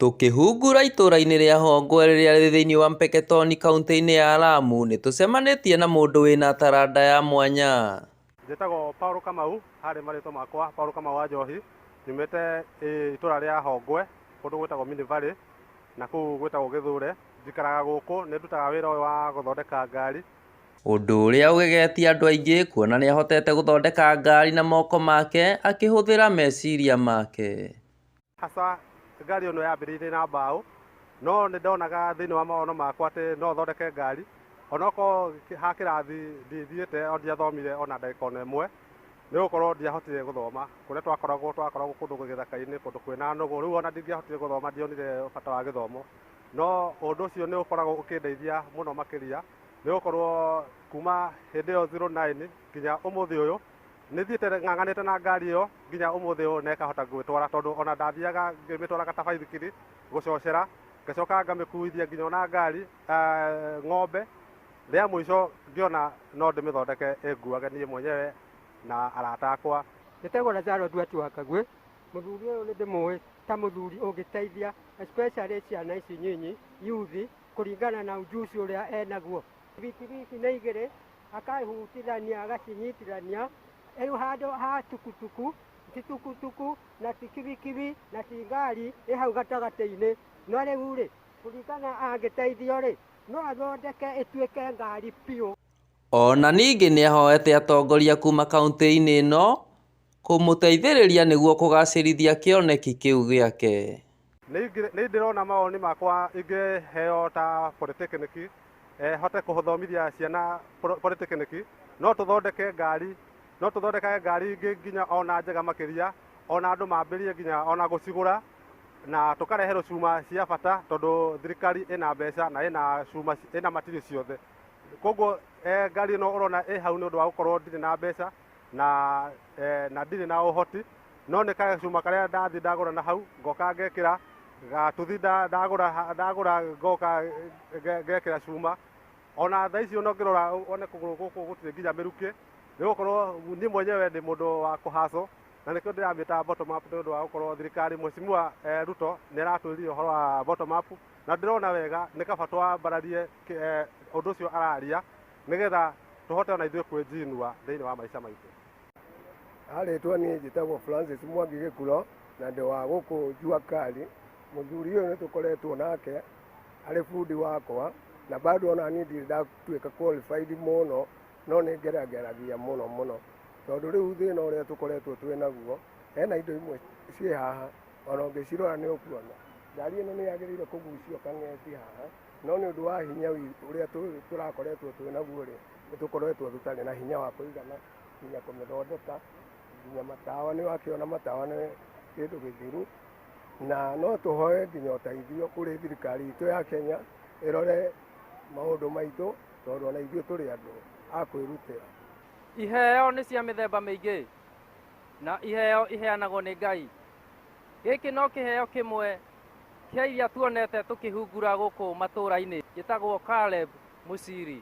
Tũkĩhungura itũũra-inĩ rĩa Hongwe rĩrĩa rĩ thĩinĩ wa Mpeketoni kaunti-inĩ ya Lamu, nĩtũcemanĩtie na mũndũ wĩna taranda ya mwanya. Njĩtagwo Paul Kamau, harĩ marĩtwa makwa Paul Kamau wa Njohi, nyumĩte itũũra rĩa Hongwe, kũndũ gwĩtagwo Mini Valley, na kũu gwĩtagwo Gĩthũre. Njikaraga gũkũ, nĩndutaga wĩra ũyũ wa gũthondeka ngari. Ũndũ ũrĩa ũgegetie andũ aingĩ kuona nĩahotete gũthondeka ngari na moko make akĩhũthĩra meciria make. Hasa ngari ĩno yambĩrĩirie na mbaũ, no nĩndonaga thĩinĩ wa maono makwa atĩ no thondeke ngari, onokorwo ha kĩrathi ndithiĩte ndiathomire ona ndagĩka ona ĩmwe, nĩgũkorwo ndiahotire gũthoma. Kũrĩa twakoragwo kũndũ gĩthaka-inĩ, kũndũ kwĩna nũgũ, rĩu ona ndingĩahotire gũthoma ndionire bata wa gĩthomo. No ũndũ ũcio nĩũkoragwo ũkĩndeithia mũno makĩria, nĩgũkorwo kuma hĩndĩ ĩyo 09 nginya ũmũthĩ ũyũ, nĩthiĩte ng'ang'anĩte na ngari ĩyo nginya ũmũthĩ ũyũ na ĩkahota gwĩtwara, tondũ ona ndathiaga ngĩmĩtwaraga ta baithikiri gũcocera, ngacoka ngamĩkuithia nginya ona ngari ng'ombe, rĩa mũico ngĩona no ndĩmĩthondeke ĩnguage niĩ mwenyewe na arata akwa. Njĩtagwo Lazaro Nduatu wa Kagwe. Mũthuri ũyũ nĩndĩmũĩ ta mũthuri ũngĩteithia especially ciana ici nyinyi yuthi, kũringana na ujuzi ũrĩa enaguo. Bikibiki nĩ igĩrĩ, akahutithania agacinyitithania, rĩu handũ ha tukutuku, titukutuku na tikibikibi na tingari ĩ hau gatagatĩ-inĩ. No rĩu rĩ, kũringana angĩteithio rĩ, no athondeke ĩtuĩke ngari piũ. Ona ningĩ nĩahoete atongoria kuma kaunti-inĩ ĩno kũmũteithĩrĩria nĩguo kũgacĩrithia kĩoneki kĩu gĩake. Nĩndĩrona mawoni makwa ingĩheo ta polytechnic, hote kũthomithia ciana polytechnic, no tũthondeke ngari ingĩ nginya ona njega makĩria, ona andũ mambĩrie nginya ona gũcigũra, na tũkareherwo cuma cia bata, tondũ thirikari ĩna mbeca na ĩna cuma, ĩna material ciothe. Koguo ngari ĩno ũrona ĩ hau nĩ ũndũ wa gũkorwo ndirĩ na mbeca na ndirĩ na ũhoti, no nĩ gacuma karĩa ndathi ndagũra na hau, ngoka ngekĩra gatuthi ndagũra ngoka ngekĩra cuma. Ona thaa ici ũngĩrora one kũgũrũ gũkũ gũtirĩ nginya mĩrukĩ, nĩgũkorwo niĩ mwenyewe ndĩ mũndũ wa kũhacwo, na nĩkĩo ndĩramĩta bottom up, nĩ ũndũ wa gũkorwo thirikari Mheshimiwa Ruto nĩaratwĩrire ũhoro wa bottom up, na ndĩrona wega nĩ kaba twambararie ũndũ ũcio araria, nĩgetha tũhote ona ithuĩ kwĩnjinua thĩinĩ wa maica maitũ. Harĩtwa niĩ njĩtagwo Francis Mwangi Gĩkuro, na ndĩ wa gũkũ Juakali. Mũthuri ũyũ nĩtũkoretwo nake arĩ bundi wakwa, na bado ona niĩ ndirĩ ndatuĩka qualified mũno, no nĩngerageragia mũno, tondũ rĩu thĩna ũrĩa tũkoretwo twĩnaguo, hena indo imwe ciĩ haha, ona ũngĩcirora nĩũkuona ngari ĩno nĩyagĩrĩire kũgucio kang'eti haha, no nĩ ũndũ wa hinya ũrĩa tũrakoretwo twĩnaguo rĩ, nĩtũkoretwo tũtarĩ na hinya wa kũigana nginya kũmĩthondeka. Nginya matawa nĩwakĩona matawa nĩ kĩndũ gĩthiru, na no tũhoe nginya ũteithio kũrĩ thirikari itũ ya Kenya ĩrore maũndũ maitũ, tondũ ona ithuĩ tũrĩ andũ a kwĩrutĩra. Iheo nĩ cia mĩthemba mĩingĩ, na iheo iheanagwo nĩ Ngai. Gĩkĩ no kĩheo kĩmwe kĩa iria tuonete tũkĩhungura gũkũ matũũra-inĩ, gĩtagwo Caleb Musiri.